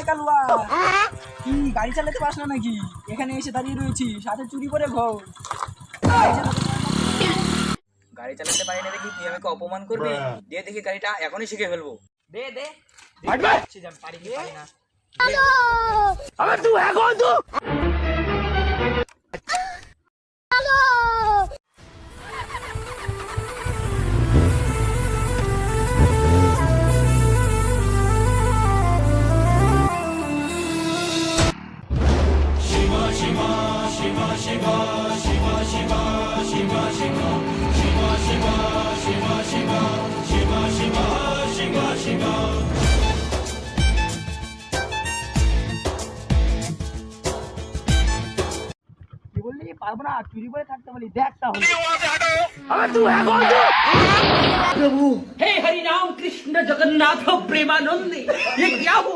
কালুয়া, কি গাড়ি চালাতে পারছ না নাকি? এখানে এসে দাঁড়িয়ে রয়েছি, সাথে চুরি করে ঘর। গাড়ি চালাতে পারি না দেখি তুই আমাকে অপমান করবি? দে দেখি গাড়িটা এখনই শিখে ফেলবো। দে দে পারি কি পারি না। अबे तू है कौन तू? কি বললি? পারবো না, চুরি করে থাকতে বলি, দেখ তাহলে। अबे तू है कौन तू? हे हरि राम कृष्ण जगन्नाथ प्रेमानंद, ये क्या हुआ?